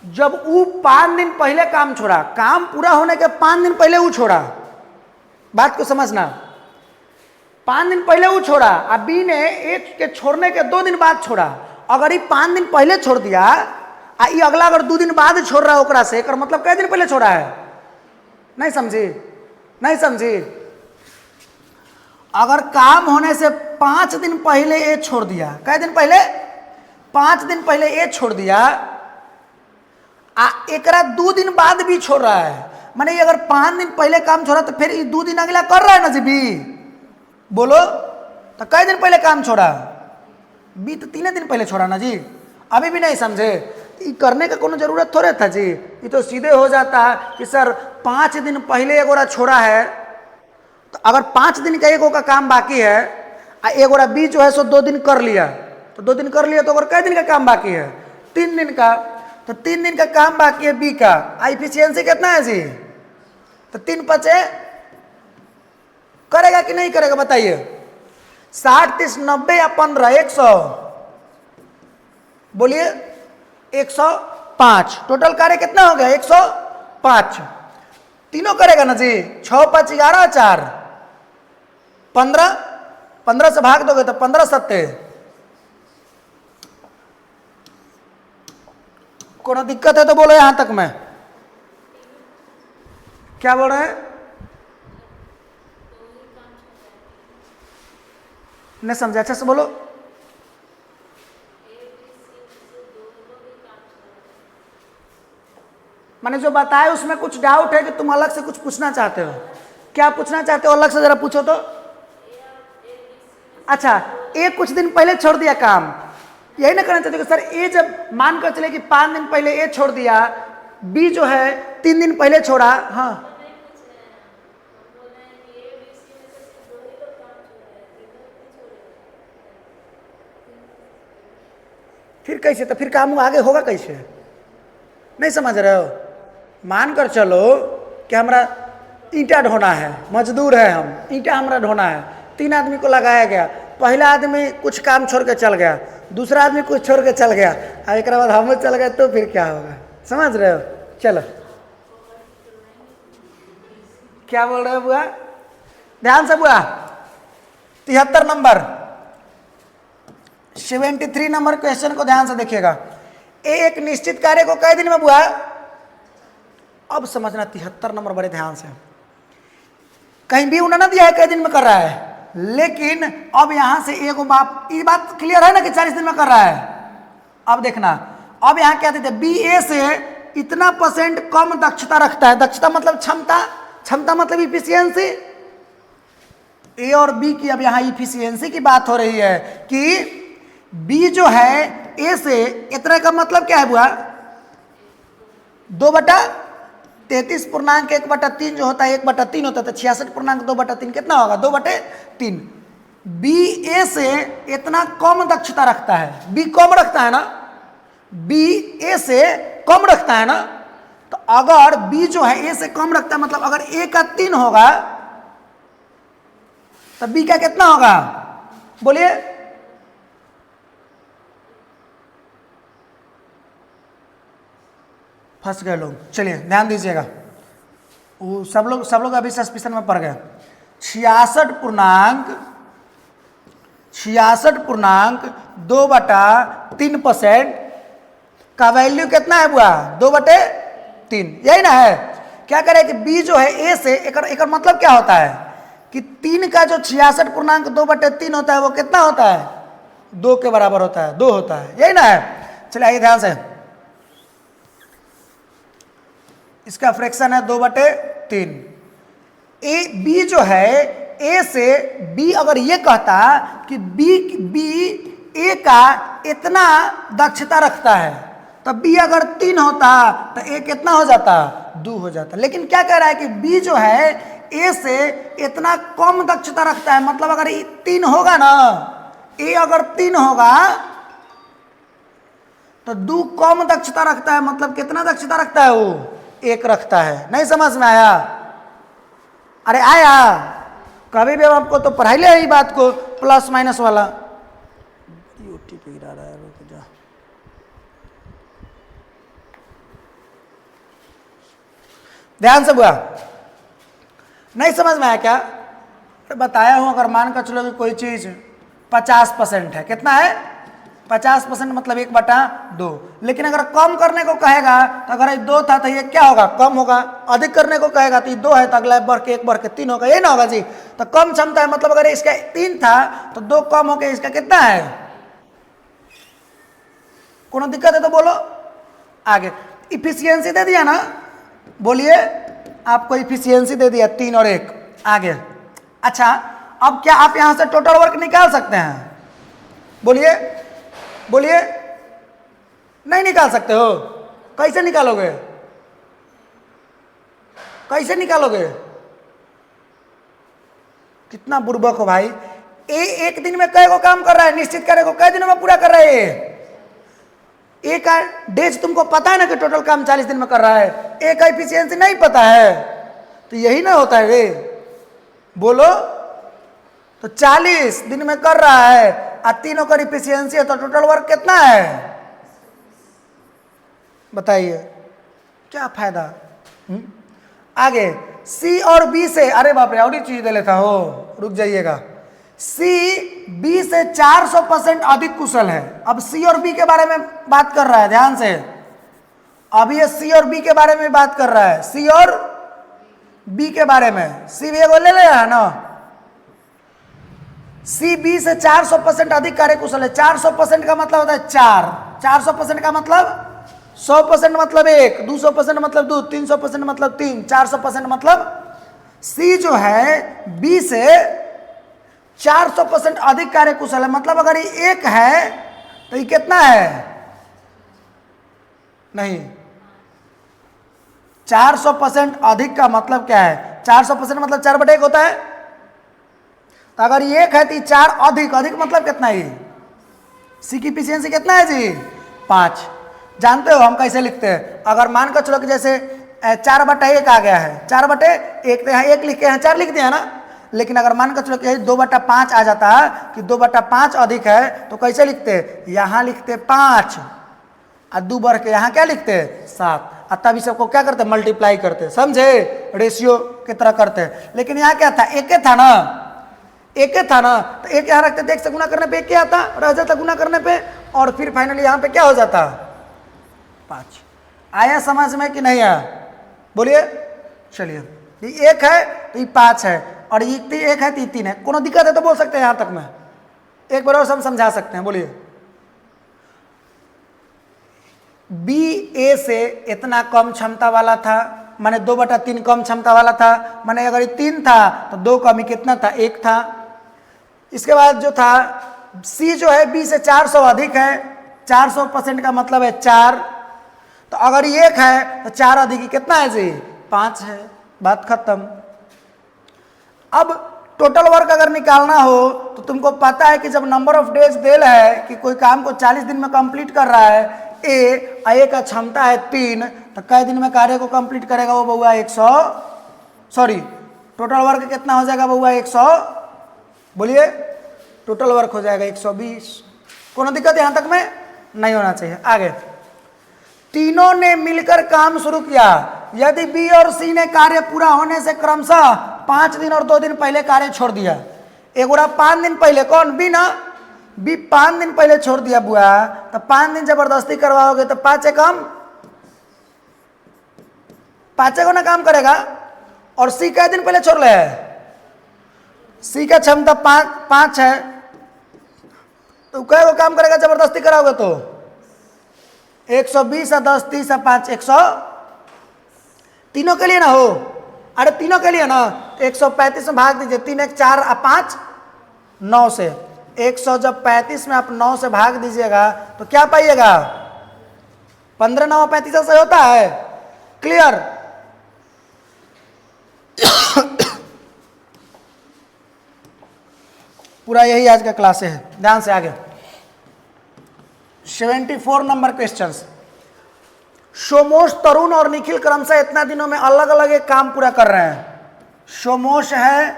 जब वो 5 दिन पहले काम छोड़ा, काम पूरा होने के 5 दिन पहले वो छोड़ा, बात को समझना, 5 दिन पहले वो छोड़ा, और बी ने ए के छोड़ने के 2 दिन बाद छोड़ा। अगर ये 5 दिन पहले छोड़ दिया आ ये अगला अगर 2 दिन बाद छोड़ रहा है ओकरा से, एक मतलब कै दिन पहले छोड़ा है? नहीं समझी? नहीं समझी? अगर काम होने से 5 दिन पहले ए छोड़ दिया, कै दिन पहले? 5 दिन पहले ए छोड़ दिया, एकरा 2 दिन बाद भी छोड़ रहा है, माने अगर 5 दिन पहले काम छोड़ा तो फिर 2 दिन अगला कर रहा है ना जी बी, बोलो तो कई दिन पहले काम छोड़ा, बी तो 3 दिन पहले छोड़ा ना जी, अभी भी नहीं समझे, करने का कोनो जरूरत थोड़े था जी, ये तो सीधे हो जाता है कि सर 5 दिन पहले एगोरा छोड़ा है, तो अगर 5 दिन का एगो का काम बाकी है, एगोरा बी जो है सो 2 दिन कर लिया, तो 2 दिन कर लिया तो अगर कई दिन का काम बाकी है, 3 दिन का, तो 3 दिन का काम बाकी है बी का, एफिशिएंसी कितना है जी, तो 3 5 करेगा कि नहीं करेगा बताइए, 60 30 90 या 15 100, बोलिए 105, टोटल कार्य कितना हो गया 105, तीनों करेगा ना जी, 6 5 11 4 15, 15 से भाग दोगे तो 15 7, कोनो दिक्कत है तो बोलो यहां तक में, क्या बोल रहे हैं, नहीं समझे, अच्छा से बोलो, मैंने जो बताया उसमें कुछ डाउट है कि तुम अलग से कुछ पूछना चाहते हो, क्या पूछना चाहते हो अलग से जरा पूछो तो, अच्छा ए कुछ दिन पहले छोड़ दिया काम, यही ना करना चाहते हो कि सर ए जब मानकर चले कि 5 दिन पहले ए छोड़ दिया, बी जो है 3 दिन पहले छोड़ा, हाँ फिर कैसे, तो फिर काम आगे होगा कैसे, नहीं समझ रहे हो, मान कर चलो कि हमारा ईंटा ढोना है, मजदूर है हम, ईंटा हमारा ढोना है, 3 आदमी को लगाया गया, पहला आदमी कुछ काम छोड़ के चल गया, दूसरा आदमी कुछ छोड़ के चल गया, अब एक बाद हम चल गए तो फिर क्या होगा, समझ रहे हो, चलो क्या बोल रहे हो बुआ, ध्यान से बुआ, 73 नंबर 73 नंबर क्वेश्चन को ध्यान से देखिएगा, एक निश्चित कार्य को कई दिन में बुआ, अब समझना 73 नंबर बड़े ध्यान से, कहीं भी उन्होंने दिया है कई दिन में कर रहा है, लेकिन अब यहां से एक बात, ये बात क्लियर है ना कि 40 दिन में कर रहा है, अब देखना, अब यहां क्या देते, बी ए से इतना % कम दक्षता रखता है, दक्षता मतलब क्षमता, क्षमता मतलब इफिशियंसी, ए और बी की अब यहां इफिशियंसी की बात हो रही है कि बी जो है ए से इतना का मतलब क्या है बुआ, 2/33.1/3 जो होता है 1/3 होता है, तो 66.2/3 कितना होगा 2/3, बी ए से इतना कम दक्षता रखता है, बी कम रखता है ना, बी ए से कम रखता है ना, तो अगर बी जो है ए से कम रखता है मतलब अगर ए का 3 होगा तो बी का कितना होगा, बोलिए, फंस गए लोग, चलिए ध्यान दीजिएगा, वो सब लोग अभी सस्पिशन में पड़ गए, 66.2/3% का वैल्यू कितना है बुआ 2/3, यही ना है, क्या करें कि बी जो है ए से एक मतलब क्या होता है कि 3 का जो 66.2/3 होता है वो कितना होता है 2 के बराबर होता है, 2 होता है, यही ना है, चलिए आइए ध्यान से, इसका फ्रैक्शन है 2/3, ए बी जो है ए से बी अगर ये कहता कि बी ए का इतना दक्षता रखता है, तब बी अगर 3 होता तो ए कितना हो जाता 2 हो जाता, लेकिन क्या कह रहा है कि बी जो है ए से इतना कम दक्षता रखता है, मतलब अगर 3 होगा ना, ए अगर 3 होगा तो 2 कम दक्षता रखता है, मतलब कितना दक्षता रखता है वो 1 रखता है, नहीं समझ में आया, अरे आया, कभी भी आपको तो पढ़ाई ले रही बात को, प्लस माइनस वाला, ओटीपी गिरा रहा है, रुक जा, ध्यान से बुआ, नहीं समझ में आया क्या, अरे बताया हूं, अगर मान कर चलो कि कोई चीज 50% है, कितना है 50% मतलब 1/2, लेकिन अगर कम करने को कहेगा तो अगर 2 था तो ये क्या होगा कम होगा, अधिक करने को कहेगा तो ये 2 है तो अगला बढ़ के 1 बढ़ के 3 होगा, ये ना होगा जी, तो कम क्षमता है, मतलब अगर इसका 3 था तो 2 कम हो गया, इसका कितना है, कोनो दिक्कत है तो बोलो आगे, इफिशियंसी दे दिया ना, बोलिए आपको इफिशियंसी दे दिया 3 और 1। आगे अच्छा, अब क्या आप यहां से टोटल वर्क निकाल सकते हैं? बोलिए बोलिए, नहीं निकाल सकते हो? कैसे निकालोगे? कैसे निकालोगे? कितना बुर्बक हो भाई। एक दिन में कई को काम कर रहा है, निश्चित कार्य को कई दिनों में पूरा कर रहा है। एक डेज तुमको पता है ना कि टोटल काम 40 दिन में कर रहा है, एक का इफिशियंसी नहीं पता है, तो यही ना होता है रे। बोलो, तो 40 दिन में कर रहा है और तीनों का इफिशियंसी है, तो टोटल वर्क कितना है? बताइए क्या फायदा? आगे सी और बी से, अरे बाप रे और ही चीज दे लेता हो, रुक जाइएगा। सी बी से 400% अधिक कुशल है। अब सी और बी के बारे में बात कर रहा है, ध्यान से। अब ये सी और बी के बारे में बात कर रहा है, सी और बी के बारे में। सी बी को ले लिया है ना, सी बी से 400% अधिक कार्यकुशल है। 400% का मतलब होता है 4, 400% का मतलब 100% मतलब 1, 200% मतलब 2, 300% मतलब 3, 400% मतलब सी जो है बी से 400% अधिक कार्यकुशल है। मतलब अगर ये 1 है तो ये कितना है? नहीं, 400% अधिक का मतलब क्या है? 400% मतलब 4/1 होता है। तो अगर ये 1 है तो 4 अधिक, अधिक मतलब कितना है? सी की इफिशियंसी कितना है जी? 5। जानते हो हम कैसे लिखते हैं? अगर मान कर चलो कि जैसे 4/1 आ गया है, 4/1 तो यहाँ 1 लिख के यहाँ 4 लिख दिया ना। लेकिन अगर मान कर चलो कि 2/5 आ जाता है कि 2/5 अधिक है, तो कैसे लिखते? यहाँ लिखते 5 और 2 बढ़ के यहाँ क्या लिखते? 7। और तब इस सबको क्या करते? मल्टीप्लाई करते, समझे? रेशियो की तरह करते। लेकिन यहाँ क्या था? 1 था ना, 1 था ना, तो 1 यहाँ रखते, देख से गुना करने पे 1 क्या आता? रह जाता गुना करने पे, और फिर फाइनली यहाँ पे क्या हो जाता? 5। आया समझ में कि नहीं आया? बोलिए। चलिए, ये 1 है तो ये 5 है, और ये 1 है तो ये 3 है। कोनो दिक्कत है तो बोल सकते हैं, यहां तक में एक बार और हम समझा सकते हैं। बोलिए। बी ए से इतना कम क्षमता वाला था, माने 2/3 कम क्षमता वाला था। माने अगर ये 3 था तो 2 कमी कितना था? 1 था। इसके बाद जो था सी जो है बी से 400 अधिक है। 400% का मतलब है 4। तो अगर ये 1 है तो 4 अधिक कितना है जी? 5 है। बात खत्म। अब टोटल वर्क अगर निकालना हो तो तुमको पता है कि जब नंबर ऑफ डेज देल है कि कोई काम को 40 दिन में कंप्लीट कर रहा है, ए का क्षमता है 3, तो कई दिन में कार्य को कंप्लीट करेगा वो बउआ? 100, सॉरी टोटल वर्क कितना हो जाएगा बउआ? 100, बोलिए। टोटल वर्क हो जाएगा 120। कोनो दिक्कत यहां तक में नहीं होना चाहिए। आगे, तीनों ने मिलकर काम शुरू किया। यदि बी और सी ने कार्य पूरा होने से क्रमशः 5 दिन और 2 दिन पहले कार्य छोड़ दिया। एक बुरा 5 दिन पहले, कौन? बी ना, बी 5 दिन पहले छोड़ दिया बुआ, तो 5 दिन जबरदस्ती करवाओगे तो 5 कम 5 को ना काम करेगा। और सी कै दिन पहले छोड़ ले? सी का क्षमता 5 है, तो कै को काम करेगा जबरदस्ती कराओगे तो? 120 और 10, 30 और 5, 100। तीनों के लिए ना हो, अरे तीनों के लिए ना, 135 में भाग दीजिए। 3 1 4 और 5 9 से 100 जब 35 में आप 9 से भाग दीजिएगा तो क्या पाइएगा? 15 9 35 से होता है। क्लियर? पूरा यही आज का क्लास है। ध्यान से आगे 74 नंबर क्वेश्चंस। सोमोश, तरुण और निखिल क्रमशः इतना दिनों में अलग अलग एक काम पूरा कर रहे हैं। सोमोश है,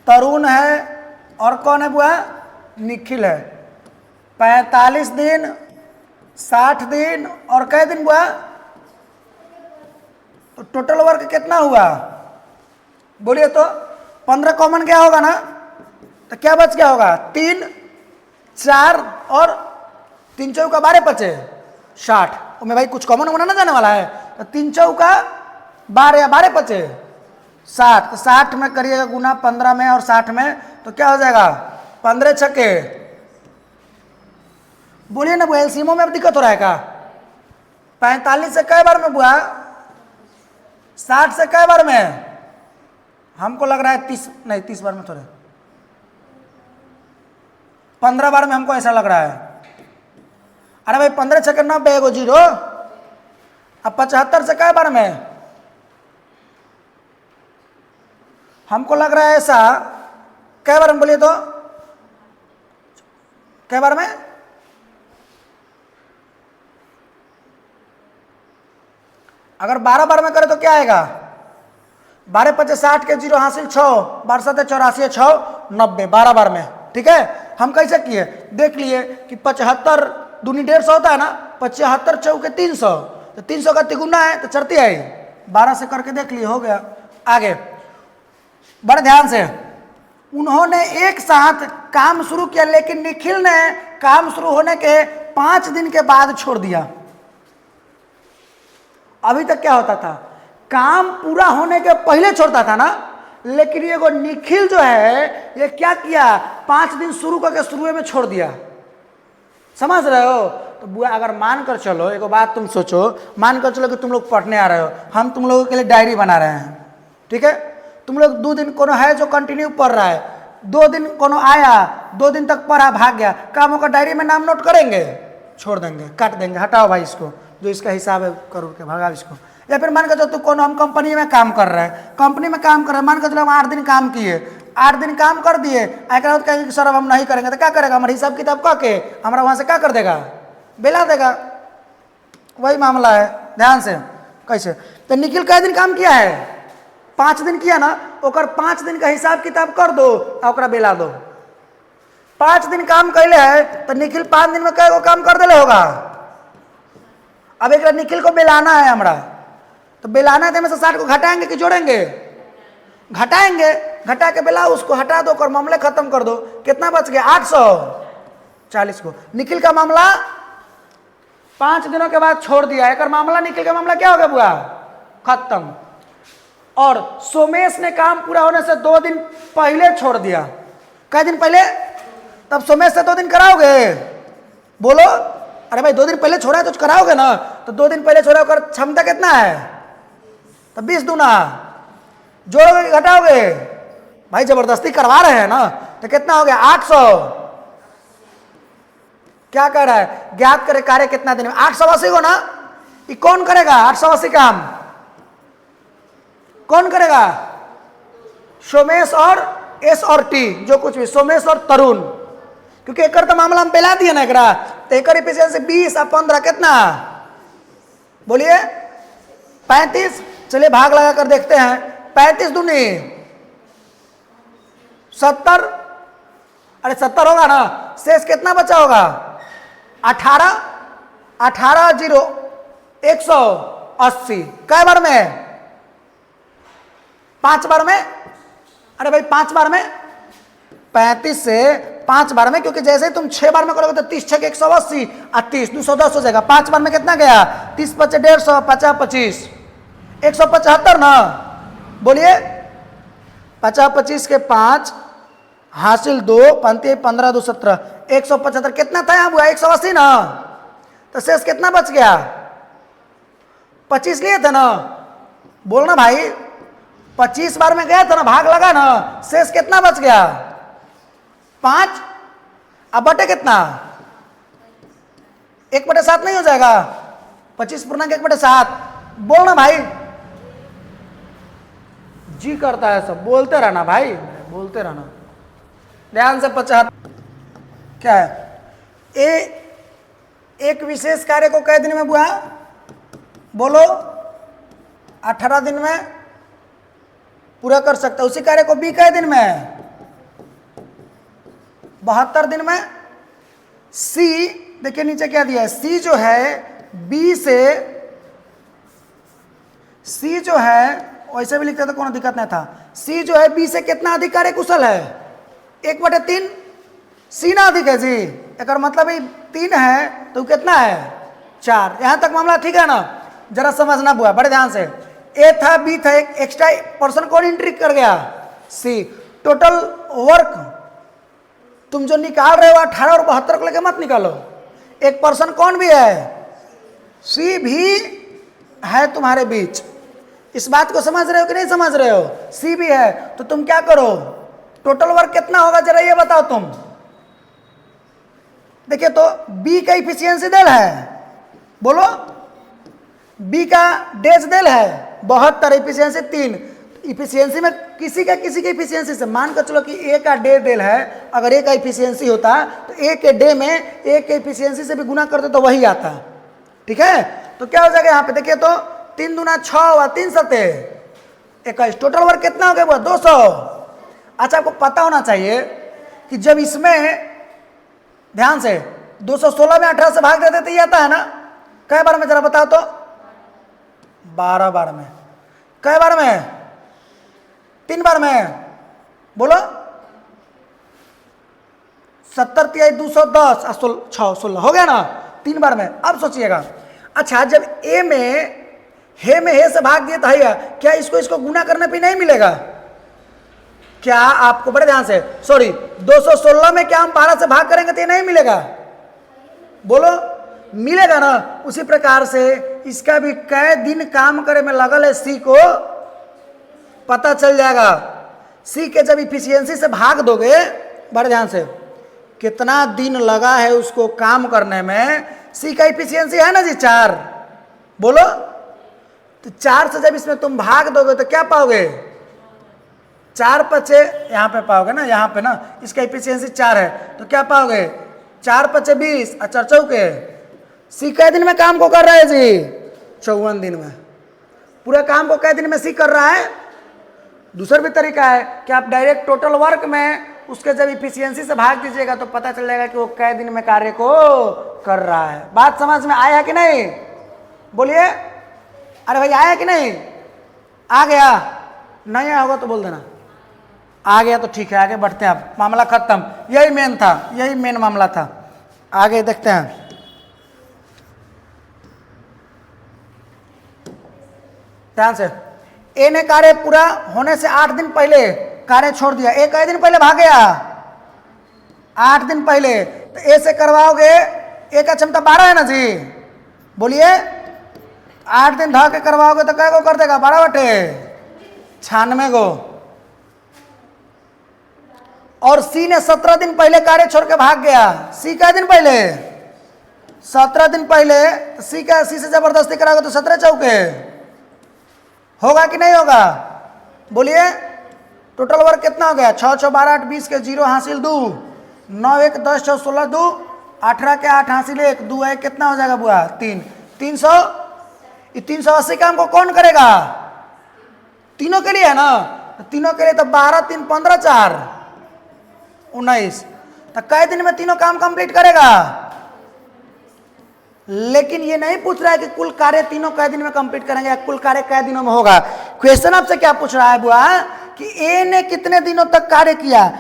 तरुण है, और कौन है बुआ? निखिल है। 45 दिन, 60 दिन और कै दिन बुआ? तो टोटल वर्क कितना हुआ? बोलिए तो। 15 कॉमन क्या होगा ना, तो क्या बच गया होगा? 3 4 और 3 चौका 12 बचे 60। मैं भाई कुछ कॉमन होना ना जाने वाला है, तो 3 चौका 12 या 12 बचे 60। तो 60 में करिएगा गुना 15 में और 60 में, तो क्या हो जाएगा? 15 छक्के। बोलिए ना, एलसीएम में अब दिक्कत हो रहा है क्या? 45 से कई बार में बुआ? 60 से कई बार में? हमको लग रहा है 30, नहीं 30 बार में थोड़े, 15 बार में हमको ऐसा लग रहा है। अरे भाई 15 छक्के 90 एगो जीरो। अब 75 से कई बार में? हमको लग रहा है ऐसा, कई बार में बोलिए तो? कई बार में? अगर 12 बार में करे तो क्या आएगा? 12 पचे 60 के जीरो हासिल 6, 12 7 84 6 90, 12 बार में। ठीक है, हम कैसे किए देख लिए कि 75 दूनी 150 होता है ना, 75 चौके 300, तो 300 का तिगुना है तो चढ़ती है 12 से करके देख लिए, हो गया। आगे बड़े ध्यान से, उन्होंने एक साथ काम शुरू किया, लेकिन निखिल ने काम शुरू होने के 5 दिन के बाद छोड़ दिया। अभी तक क्या होता था, काम पूरा होने के पहले छोड़ता था ना, लेकिन ये को निखिल जो है ये क्या किया, 5 दिन शुरू करके शुरू में छोड़ दिया। समझ रहे हो? तो बुआ अगर मान कर चलो, एक बात तुम सोचो, मान कर चलो कि तुम लोग पढ़ने आ रहे हो, हम तुम लोगों के लिए डायरी बना रहे हैं। ठीक है, तुम लोग 2 दिन कोनो है जो कंटिन्यू पढ़ रहा है, 2 दिन कोनो आया, 2 दिन तक पढ़ा भाग गया, काम होकर डायरी में नाम नोट करेंगे? छोड़ देंगे, काट देंगे, हटाओ भाई इसको, जो इसका हिसाब है करो के भगा इसको। या फिर मान कर चलो तू कौन, हम कंपनी में काम कर रहे हैं, कंपनी में काम कर रहे हैं, मान कर चलो हम 8 दिन काम किए, 8 दिन काम कर दिए, एक रात कहेंगे कि सर अब हम नहीं करेंगे, तो क्या करेगा? हमारे हिसाब किताब कह के हमारा वहाँ से क्या कर देगा? बेला देगा। वही मामला है, ध्यान से। कैसे? तो निखिल कई दिन काम किया है? 5 दिन किया ना, ओकर 5 दिन का हिसाब किताब कर दो और ओकरा बेला दो। 5 दिन काम कैले है तो निखिल 5 दिन में कई गो काम कर देले होगा। अब एक निखिल को बेलाना है हमरा, तो बेलाना है में से 60 को घटाएंगे कि जोड़ेंगे? घटाएंगे, घटा के बेला उसको हटा दो और मामले खत्म कर दो। कितना बच गया? 840 को। निखिल का मामला 5 दिनों के बाद छोड़ दिया, एक मामला, निखिल का मामला क्या हो गया बुआ? खत्म। और सोमेश ने काम पूरा होने से 2 दिन पहले छोड़ दिया। कई दिन पहले? तब सोमेश से 2 दिन कराओगे? बोलो। अरे भाई 2 दिन पहले छोड़ा है तो कराओगे ना, तो 2 दिन पहले छोड़ा कर क्षमता कितना है? तो 20 दूना जोड़ोगे घटाओगे? भाई जबरदस्ती करवा रहे हैं ना, तो कितना हो गया? 800। क्या कर रहा है? ज्ञात करे कार्य कितना दिन में? 880 को ना। ये कौन करेगा 880 काम? कौन करेगा? सोमेश और एस और टी, जो कुछ भी, सोमेश और तरुण, क्योंकि एक तो मामला हम बेला दिए ना, एकरा तो एक एफिशिएंसी 20 और 15 कितना? बोलिए 35। चलिए भाग लगा कर देखते हैं। 35 दूनी 70, अरे 70 होगा ना, शेष कितना बचा होगा? 18, 18 0 180। कै बार में? 5 बार में। अरे भाई 5 बार में, 35 से 5 बार में, क्योंकि जैसे ही तुम 6 बार में करोगे तो 30 6 180 और 30 210 हो जाएगा। 5 बार में कितना गया? 30 5 150, 50 25 175 ना। बोलिए 50 25 के 5 हासिल 2 पंती 15 2 17 175 कितना था यहाँ बुआ? 180 ना। तो शेष कितना बच गया? 25 लिए थे ना। बोलना भाई, 25 बार में गया था ना, भाग लगा ना, शेष कितना बच गया? 5। अब बटे कितना? 1/7 नहीं हो जाएगा? 25 पूर्णांक 1/7। बोलना भाई, जी करता है सब, बोलते रहना भाई, बोलते रहना ध्यान से। 75 क्या है? एक विशेष कार्य को कै दिन में बुआ? बोलो 18 दिन में पूरा कर सकता है। उसी कार्य को बी कै दिन में? 72 दिन में। सी देखिए नीचे क्या दिया है, सी जो है बी से, सी जो है वैसे भी लिखते तो कोनो दिक्कत नहीं था। सी जो है बी से कितना अधिक कार्य कुशल है? 1/3। सी ना अधिक है जी, एक मतलब 3 है तो कितना है? 4। यहां तक मामला ठीक है ना? जरा समझना बुआ बड़े ध्यान से। ए था, बी था, एक एक्स्ट्रा पर्सन कौन एंट्री कर गया? सी। टोटल वर्क तुम जो निकाल रहे हो 18 और 72 को लेकर मत निकालो। एक पर्सन कौन भी है? सी भी है तुम्हारे बीच। इस बात को समझ रहे हो कि नहीं समझ रहे हो? सी भी है तो तुम क्या करो, टोटल वर्क कितना होगा जरा ये बताओ तुम। देखिए तो बी का इफिशियंसी देल है, बोलो बी का डेज देल है 72, इफिशियंसी 3। इफिशियंसी में किसी का इफिशियंसी से मान कर चलो कि ए का डे देल है, अगर ए का इफिशियंसी होता तो ए के डे में ए के इफिशियंसी से भी गुना करते तो वही आता। ठीक है, तो क्या हो जाएगा यहाँ पे देखिए तो 3 दूना 6 हुआ, 3 सते 21, टोटल वर्क कितना हो गया हुआ 200। अच्छा आपको पता होना चाहिए कि जब इसमें ध्यान से 216 में 18 से भाग देते तो ये आता है ना, कई बार में जरा बताओ तो, 12 बार में, कई बार में, 3 बार में, बोलो 70 तिहाई 210 6 16 हो गया ना, 3 बार में। अब सोचिएगा, अच्छा जब ए में हे से भाग दिए तो है, क्या इसको गुना करने पे नहीं मिलेगा? क्या आपको बड़े ध्यान से, सॉरी 216 में क्या हम 12 से भाग करेंगे तो ये नहीं मिलेगा? बोलो मिलेगा ना। उसी प्रकार से इसका भी कै दिन काम करे में लगल है सी को पता चल जाएगा। सी के जब इफिशियंसी से भाग दोगे, बड़े ध्यान से, कितना दिन लगा है उसको काम करने में। सी का इफिशियंसी है ना जी 4, बोलो तो 4 से जब इसमें तुम भाग दोगे तो क्या पाओगे? 4 पचे यहाँ पे पाओगे ना, यहाँ पे ना इसका इफिशियंसी 4 है तो क्या पाओगे? 4 पचे 20, अच्छा 4 चौके। सी कै दिन में काम को कर रहा है जी? 54 दिन में। पूरा काम को कै दिन में सी कर रहा है? दूसरा भी तरीका है कि आप डायरेक्ट टोटल वर्क में उसके जब इफिशियंसी से भाग दीजिएगा तो पता चल जाएगा कि वो कै दिन में कार्य को कर रहा है। बात समझ में आया कि नहीं? बोलिए, अरे भाई आया कि नहीं? आ गया? नहीं आया होगा तो बोल देना। आ गया तो ठीक है, आगे बढ़ते हैं। अब मामला खत्म, यही मेन था, यही मेन मामला था। आगे देखते हैं। ध्यान से, ए ने कार्य पूरा होने से 8 दिन पहले कार्य छोड़ दिया। ए कई दिन पहले भाग गया? 8 दिन पहले। तो ए से करवाओगे, ए का क्षमता 12 है ना जी, बोलिए 8 दिन धा के करवाओगे तो कै गो कर देगा? 12/96 गो। और सी ने 17 दिन पहले कार्य छोड़ के भाग गया। सी कै दिन पहले? 17 दिन पहले। तो सी से जबरदस्ती कराओगे तो 17 चौके होगा कि नहीं होगा? बोलिए टोटल वर्क कितना हो गया? 6 6 12 8 20 के 0 हासिल 2, 9 1 10 6 16 2, 18 के 8 हासिल 1, 2 1 कितना हो जाएगा बुआ? 3 300। ये 380 काम को कौन करेगा? तीनों के लिए है ना, तो तीनों के लिए तो 12 3 15 4 19। तो कै दिन में तीनों काम कंप्लीट करेगा? लेकिन ये नहीं पूछ रहा है कि कुल कार्य तीनों कै दिन में कंप्लीट करेंगे या कुल कार्य कै दिनों में होगा। क्वेश्चन आपसे क्या पूछ रहा है बुआ कि ए ने कितने दिनों तक कार्य किया,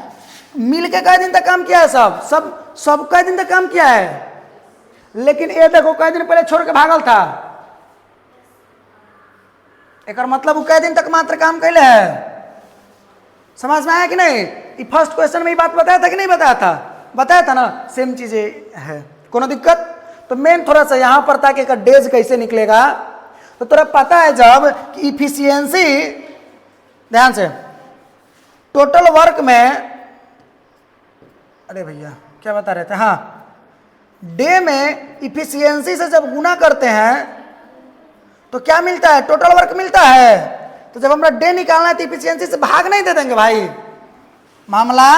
मिल के कै दिन तक काम किया है? सब कै दिन तक काम किया है। लेकिन ए देखो कै दिन पहले छोड़ के भागल था, एक मतलब वो कै दिन तक मात्र काम कैले है। समझ में आया कि नहीं? ये फर्स्ट क्वेश्चन में ये बात बताया था कि नहीं बताया था? बताया था ना, सेम चीजें है, कोनो दिक्कत? तो मेन थोड़ा सा यहां पर था कि डेज कैसे निकलेगा। तो तुरा पता है जब कि इफिशियंसी, ध्यान से, टोटल वर्क में, अरे भैया क्या बता रहे थे, हाँ, डे में इफिशियंसी से जब गुना करते हैं तो क्या मिलता है? टोटल वर्क मिलता है। तो जब हमरा डे निकालना है तो इफिशियंसी से भाग नहीं दे देंगे भाई। मामला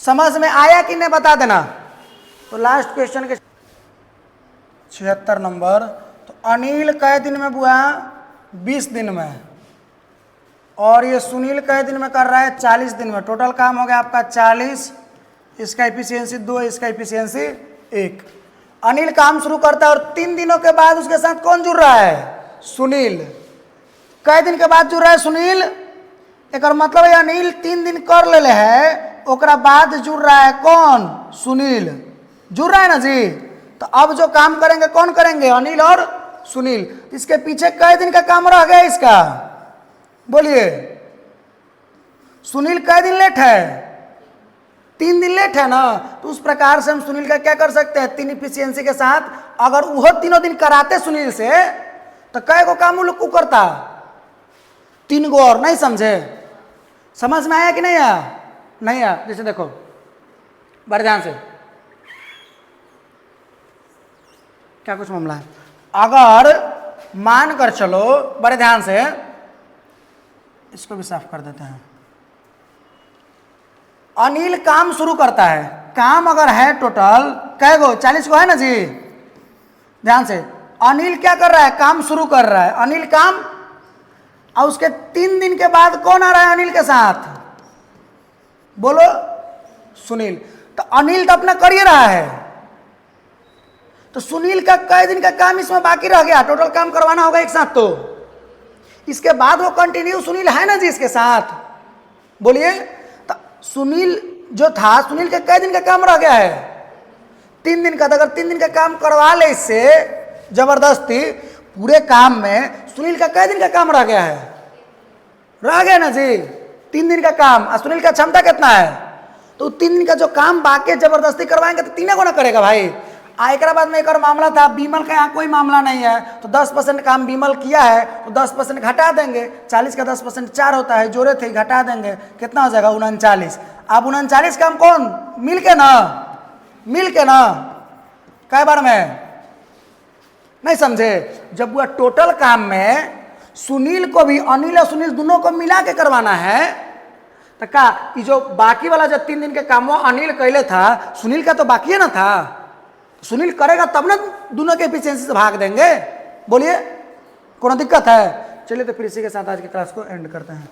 समझ में आया कि नहीं बता देना। तो लास्ट क्वेश्चन के 76 नंबर, तो अनिल कै दिन में बुआ? 20 दिन में। और ये सुनील कै दिन में कर रहा है? 40 दिन में। टोटल काम हो गया आपका 40, इसका इफिशियंसी 2, इसका इफिशियंसी 1। अनिल काम शुरू करता है और 3 दिनों के बाद उसके साथ कौन जुड़ रहा है? सुनील। कै दिन के बाद जुड़ रहा है सुनील? एक मतलब है अनिल 3 दिन कर ले है, ओकरा बाद जुड़ रहा है कौन? सुनील। जुड़ रहा है ना जी। तो अब जो काम करेंगे कौन करेंगे? अनिल और सुनील। इसके पीछे कै दिन का काम रह गया इसका? बोलिए सुनील कै दिन लेट है? 3 दिन लेट है ना, तो उस प्रकार से हम सुनील का क्या कर सकते हैं, 3 इफिशियंसी के साथ अगर वो तीनों दिन कराते सुनील से तो कै को काम वो लोग को करता, 3 गो और। नहीं समझे? समझ में आया कि नहीं आया? नहीं आया? जैसे देखो बड़े ध्यान से, क्या कुछ मामला है, अगर मान कर चलो, बड़े ध्यान से, इसको भी साफ कर देते हैं। अनिल काम शुरू करता है, काम अगर है टोटल कै गो, 40 को है ना जी, ध्यान से। अनिल क्या कर रहा है, काम शुरू कर रहा है, अनिल काम, और उसके 3 दिन के बाद कौन आ रहा है अनिल के साथ, बोलो, सुनील। तो अनिल तो अपना कर ही रहा है, तो सुनील का कई दिन का काम इसमें बाकी रह गया, टोटल काम करवाना होगा एक साथ, तो इसके बाद वो कंटिन्यू सुनील है ना जी इसके साथ, बोलिए। तो सुनील जो था, सुनील का कई दिन का काम रह गया है, 3 दिन का। तो अगर 3 दिन का काम करवा ले इससे जबरदस्ती, पूरे काम में सुनील का कई दिन का काम रह गया है, रह गया ना जी, 3 दिन का काम। और सुनील का क्षमता कितना है, तो 3 दिन का जो काम बाकी जबरदस्ती करवाएंगे तो 3 गुना करेगा भाई। एक बाद में एक और मामला था, बीमल का यहाँ कोई मामला नहीं है, तो 10% काम बीमल किया है तो 10% घटा देंगे, 40 का 10% 4 होता है, जोड़े थे घटा देंगे, कितना हो जाएगा 39। अब 39 काम कौन, मिल के ना, मिल के ना, कई बार में, नहीं समझे? जब वह टोटल काम में सुनील को भी, अनिल और सुनील दोनों को मिला के करवाना है, तो का ये जो बाकी वाला जो 3 दिन के काम वो अनिल कैले था, सुनील का तो बाकी है ना था, सुनील करेगा तब ना दोनों के एफिशिएंसी से भाग देंगे, बोलिए, कोनो दिक्कत है? चलिए तो फिर इसी के साथ आज की क्लास को एंड करते हैं।